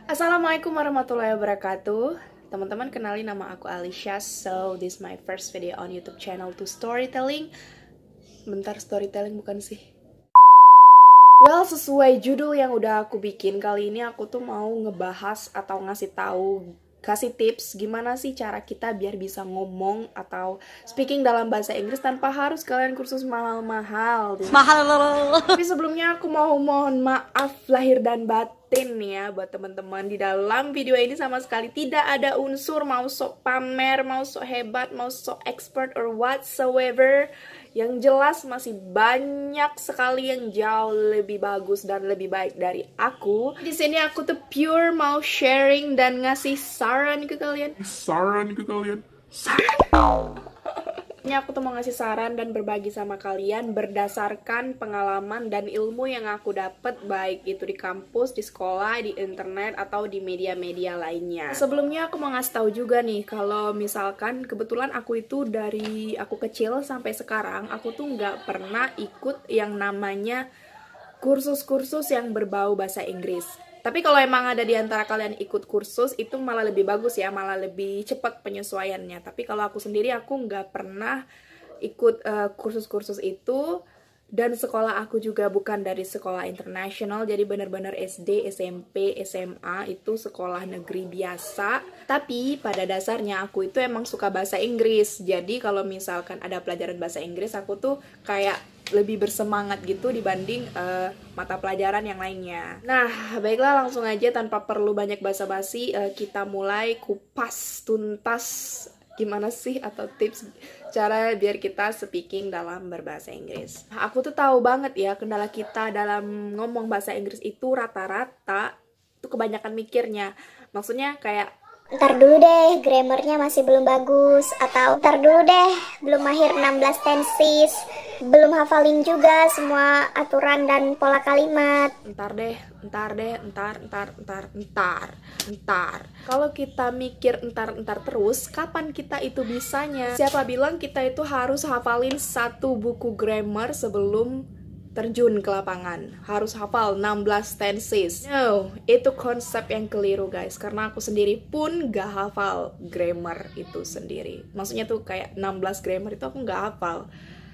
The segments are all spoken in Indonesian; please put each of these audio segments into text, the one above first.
Assalamualaikum warahmatullahi wabarakatuh. Teman-teman, kenalin, nama aku Alicia. So this is my first video on YouTube channel to storytelling. Bentar, storytelling bukan sih? Well, sesuai judul yang udah aku bikin, kali ini aku tuh mau ngebahas atau kasih tips gimana sih cara kita biar bisa ngomong atau speaking dalam bahasa Inggris tanpa harus kalian kursus mahal-mahal. Tapi sebelumnya aku mau mohon maaf lahir dan batin ya buat teman-teman. Di dalam video ini sama sekali tidak ada unsur mau sok pamer, mau sok hebat, mau sok expert or whatsoever. Yang jelas masih banyak sekali yang jauh lebih bagus dan lebih baik dari aku. Di sini aku tuh pure mau sharing dan ngasih saran ke kalian. Ini aku tuh mau ngasih saran dan berbagi sama kalian berdasarkan pengalaman dan ilmu yang aku dapat, baik itu di kampus, di sekolah, di internet, atau di media-media lainnya. Sebelumnya aku mau ngasih tahu juga nih, kalau misalkan kebetulan aku itu dari aku kecil sampai sekarang, aku tuh nggak pernah ikut yang namanya kursus-kursus yang berbau bahasa Inggris. Tapi kalau emang ada di antara kalian ikut kursus, itu malah lebih bagus ya, malah lebih cepat penyesuaiannya. Tapi kalau aku sendiri, aku nggak pernah ikut kursus-kursus itu. Dan sekolah aku juga bukan dari sekolah internasional, jadi benar-benar SD, SMP, SMA itu sekolah negeri biasa. Tapi pada dasarnya aku itu emang suka bahasa Inggris. Jadi kalau misalkan ada pelajaran bahasa Inggris, aku tuh kayak lebih bersemangat gitu dibanding mata pelajaran yang lainnya. Nah, baiklah, langsung aja tanpa perlu banyak basa-basi, kita mulai kupas tuntas gimana sih atau tips cara biar kita speaking dalam berbahasa Inggris. Nah, aku tuh tahu banget ya kendala kita dalam ngomong bahasa Inggris itu rata-rata itu kebanyakan mikirnya. Maksudnya kayak ntar dulu deh, grammarnya masih belum bagus, atau ntar dulu deh, belum mahir 16 tenses, belum hafalin juga semua aturan dan pola kalimat. Entar. Kalau kita mikir entar terus, kapan kita itu bisanya? Siapa bilang kita itu harus hafalin satu buku grammar sebelum terjun ke lapangan? Harus hafal 16 tenses. No, itu konsep yang keliru guys. Karena aku sendiri pun gak hafal grammar itu sendiri. Maksudnya tuh kayak 16 grammar itu aku gak hafal.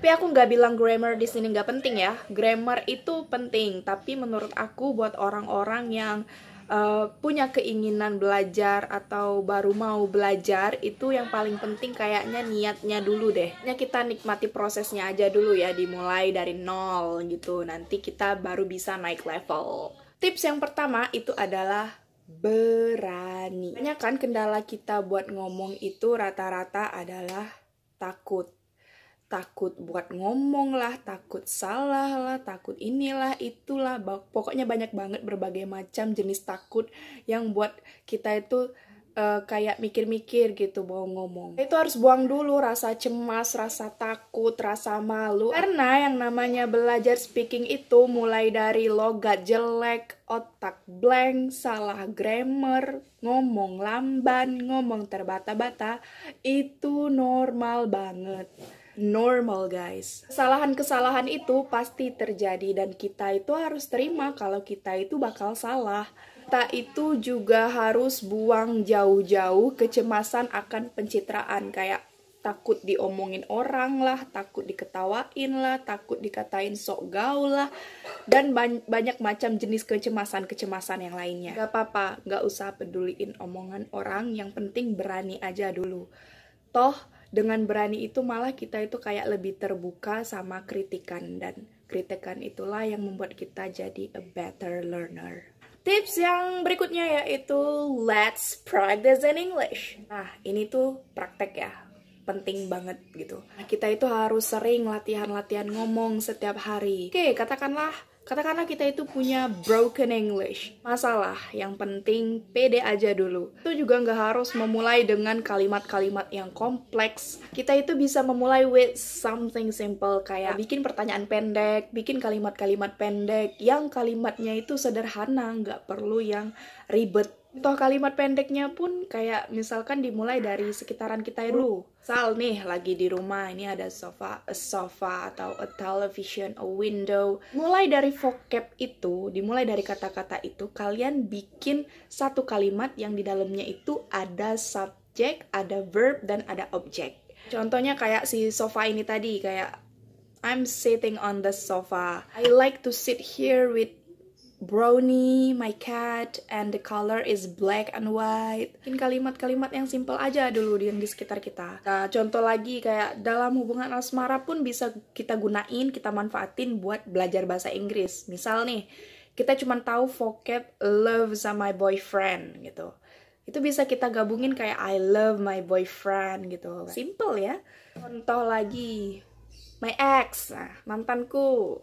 Tapi aku nggak bilang grammar di sini nggak penting ya. Grammar itu penting, tapi menurut aku buat orang-orang yang punya keinginan belajar atau baru mau belajar, itu yang paling penting kayaknya niatnya dulu deh. Kita nikmati prosesnya aja dulu ya, dimulai dari nol gitu. Nanti kita baru bisa naik level. Tips yang pertama itu adalah berani. Banyak kan kendala kita buat ngomong itu rata-rata adalah takut buat ngomong lah, takut salah lah, takut inilah, itulah. Pokoknya banyak banget berbagai macam jenis takut yang buat kita itu kayak mikir-mikir gitu mau ngomong. Itu harus buang dulu rasa cemas, rasa takut, rasa malu. Karena yang namanya belajar speaking itu mulai dari logat jelek, otak blank, salah grammar, ngomong lamban, ngomong terbata-bata, itu normal banget. Normal guys. Kesalahan itu pasti terjadi dan kita itu harus terima kalau kita itu bakal salah. Kita itu juga harus buang jauh-jauh kecemasan akan pencitraan, kayak takut diomongin orang lah, takut diketawain lah, takut dikatain sok gaul lah, dan banyak macam jenis kecemasan yang lainnya. Gak apa-apa, gak usah peduliin omongan orang, yang penting berani aja dulu. Toh dengan berani itu malah kita itu kayak lebih terbuka sama kritikan, dan kritikan itulah yang membuat kita jadi a better learner. Tips yang berikutnya yaitu let's practice in English. Nah, ini tuh praktek ya, penting banget gitu. Nah, kita itu harus sering latihan ngomong setiap hari. Oke, katakanlah kita itu punya broken English. Masalah, yang penting pede aja dulu. Itu juga nggak harus memulai dengan kalimat-kalimat yang kompleks. Kita itu bisa memulai with something simple, kayak bikin pertanyaan pendek, bikin kalimat-kalimat pendek yang kalimatnya itu sederhana, nggak perlu yang ribet Contoh kalimat pendeknya pun kayak misalkan dimulai dari sekitaran kita dulu. Misal nih lagi di rumah, ini ada a sofa atau a television, a window. Mulai dari vocab itu, dimulai dari kata-kata itu, kalian bikin satu kalimat yang di dalamnya itu ada subjek, ada verb, dan ada objek. Contohnya kayak si sofa ini tadi, kayak I'm sitting on the sofa. I like to sit here with Brownie, my cat, and the color is black and white. Mungkin kalimat-kalimat yang simple aja dulu yang di sekitar kita. Nah, contoh lagi kayak dalam hubungan asmara pun bisa kita gunain, kita manfaatin buat belajar bahasa Inggris. Misal nih, kita cuma tahu vocab love sama my boyfriend gitu. Itu bisa kita gabungin kayak I love my boyfriend gitu. Simple ya. Contoh lagi, my ex, nah, mantanku.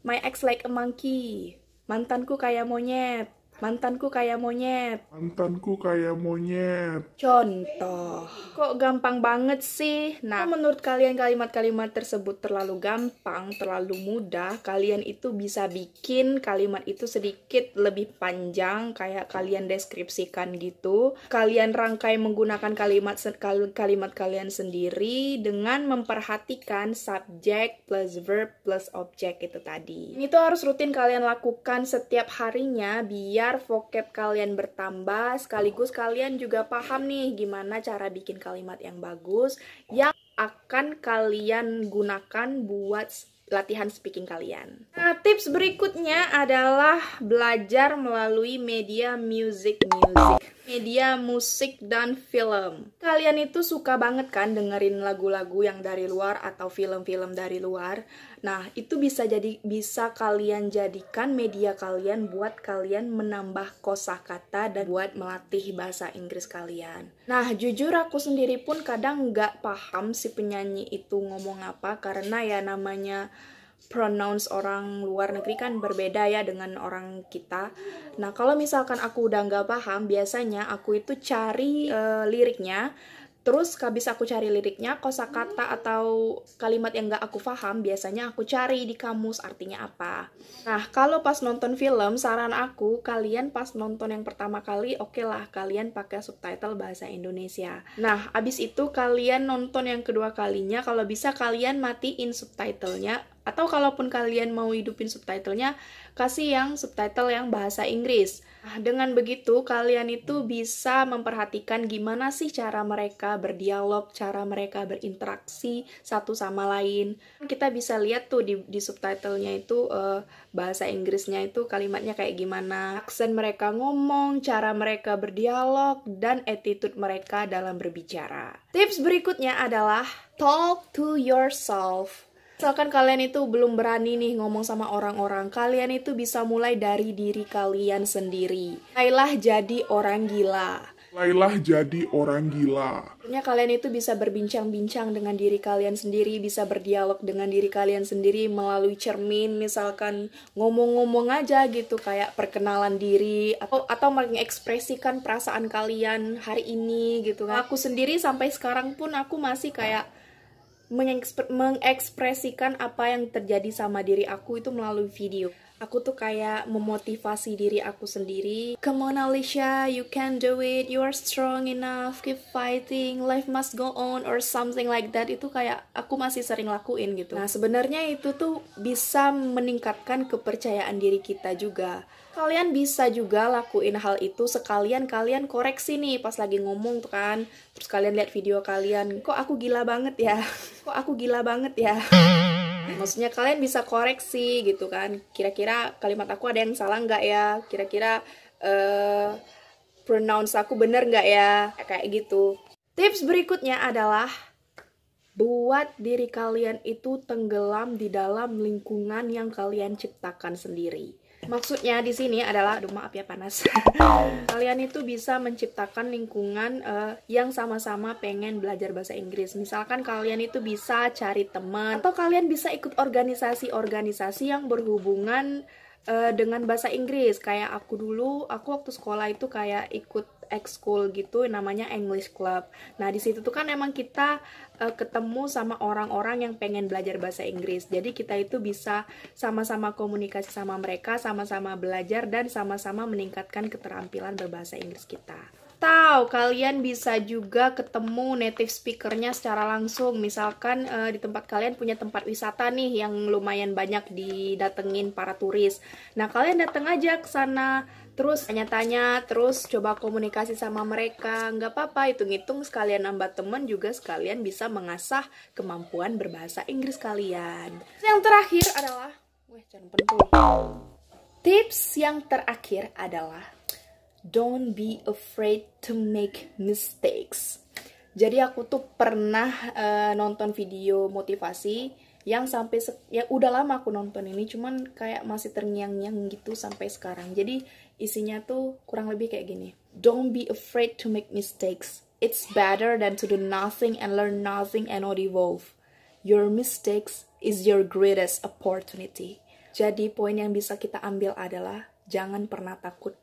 My ex like a monkey. Mantanku kayak monyet. Mantanku kayak monyet. Mantanku kayak monyet. Contoh. Kok gampang banget sih? Nah, menurut kalian kalimat-kalimat tersebut terlalu gampang, terlalu mudah, kalian itu bisa bikin kalimat itu sedikit lebih panjang, kayak kalian deskripsikan gitu. Kalian rangkai menggunakan kalimat kalian sendiri dengan memperhatikan subjek plus verb plus objek itu tadi. Ini tuh harus rutin kalian lakukan setiap harinya biar vocab kalian bertambah, sekaligus kalian juga paham nih gimana cara bikin kalimat yang bagus yang akan kalian gunakan buat latihan speaking kalian. Nah, tips berikutnya adalah belajar melalui media media musik dan film. Kalian itu suka banget kan dengerin lagu-lagu yang dari luar atau film-film dari luar. Nah, itu bisa kalian jadikan media kalian buat kalian menambah kosakata dan buat melatih bahasa Inggris kalian. Nah, jujur aku sendiri pun kadang nggak paham si penyanyi itu ngomong apa, karena ya namanya pronounce orang luar negeri kan berbeda ya dengan orang kita. Nah, kalau misalkan aku udah nggak paham, biasanya aku itu cari liriknya. Terus habis aku cari liriknya, kosakata atau kalimat yang nggak aku paham, biasanya aku cari di kamus artinya apa. Nah, kalau pas nonton film, saran aku, kalian pas nonton yang pertama kali, oke lah, kalian pakai subtitle bahasa Indonesia. Nah, abis itu kalian nonton yang kedua kalinya, kalau bisa kalian matiin subtitlenya, atau kalaupun kalian mau hidupin subtitlenya, kasih yang subtitle yang bahasa Inggris. Nah, dengan begitu, kalian itu bisa memperhatikan gimana sih cara mereka berdialog, cara mereka berinteraksi satu sama lain. Kita bisa lihat tuh di subtitlenya itu bahasa Inggrisnya itu kalimatnya kayak gimana, aksen mereka ngomong, cara mereka berdialog, dan attitude mereka dalam berbicara. Tips berikutnya adalah talk to yourself. Misalkan kalian itu belum berani nih ngomong sama orang-orang, kalian itu bisa mulai dari diri kalian sendiri. Mulailah jadi orang gila. Mulailah jadi orang gila. Artinya kalian itu bisa berbincang-bincang dengan diri kalian sendiri, bisa berdialog dengan diri kalian sendiri melalui cermin, misalkan ngomong-ngomong aja gitu, kayak perkenalan diri, atau mengekspresikan perasaan kalian hari ini gitu kan. Aku sendiri sampai sekarang pun aku masih kayak mengekspresikan apa yang terjadi sama diri aku itu melalui video. Aku tuh kayak memotivasi diri aku sendiri. Come on Alicia, you can do it, you are strong enough, keep fighting, life must go on, or something like that. Itu kayak aku masih sering lakuin gitu. Nah, sebenarnya itu tuh bisa meningkatkan kepercayaan diri kita juga. Kalian bisa juga lakuin hal itu sekalian kalian koreksi nih pas lagi ngomong tuh kan. Terus kalian lihat video kalian, kok aku gila banget ya? Kok aku gila banget ya? Maksudnya kalian bisa koreksi gitu kan. Kira-kira kalimat aku ada yang salah nggak ya? Kira-kira pronounce aku bener nggak ya? Kayak gitu. Tips berikutnya adalah buat diri kalian itu tenggelam di dalam lingkungan yang kalian ciptakan sendiri. Maksudnya di sini adalah, aduh maaf ya panas. Kalian itu bisa menciptakan lingkungan yang sama-sama pengen belajar bahasa Inggris. Misalkan kalian itu bisa cari teman, atau kalian bisa ikut organisasi-organisasi yang berhubungan dengan bahasa Inggris. Kayak aku waktu sekolah itu kayak ikut ekskul gitu, namanya English Club. Nah, di situ tuh kan emang kita ketemu sama orang-orang yang pengen belajar bahasa Inggris. Jadi kita itu bisa sama-sama komunikasi sama mereka, sama-sama belajar, dan sama-sama meningkatkan keterampilan berbahasa Inggris kita. Atau kalian bisa juga ketemu native speakernya secara langsung. Misalkan di tempat kalian punya tempat wisata nih yang lumayan banyak didatengin para turis. Nah, kalian datang aja ke sana, terus tanya-tanya, terus coba komunikasi sama mereka. Nggak apa-apa, hitung-hitung sekalian nambah teman, juga sekalian bisa mengasah kemampuan berbahasa Inggris kalian. Yang terakhir adalah, jangan pentul. Tips yang terakhir adalah don't be afraid to make mistakes. Jadi aku tuh pernah nonton video motivasi yang sampai ya udah lama aku nonton ini, cuman kayak masih terngiang-ngiang gitu sampai sekarang. Jadi isinya tuh kurang lebih kayak gini. Don't be afraid to make mistakes. It's better than to do nothing and learn nothing and not evolve. Your mistakes is your greatest opportunity. Jadi poin yang bisa kita ambil adalah jangan pernah takut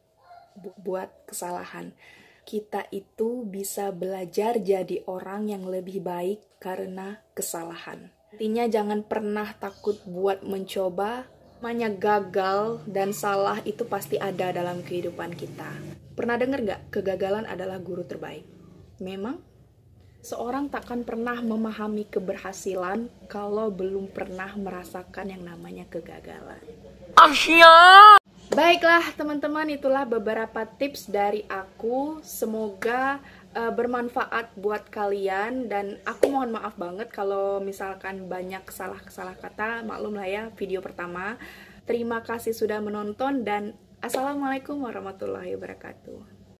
buat kesalahan. Kita itu bisa belajar jadi orang yang lebih baik karena kesalahan. Intinya jangan pernah takut buat mencoba. Namanya gagal dan salah itu pasti ada dalam kehidupan kita. Pernah dengar gak? Kegagalan adalah guru terbaik. Memang seorang takkan pernah memahami keberhasilan kalau belum pernah merasakan yang namanya kegagalan. Baiklah teman-teman, itulah beberapa tips dari aku. Semoga bermanfaat buat kalian, dan aku mohon maaf banget kalau misalkan banyak salah kata. Maklum lah ya, video pertama. Terima kasih sudah menonton dan assalamualaikum warahmatullahi wabarakatuh.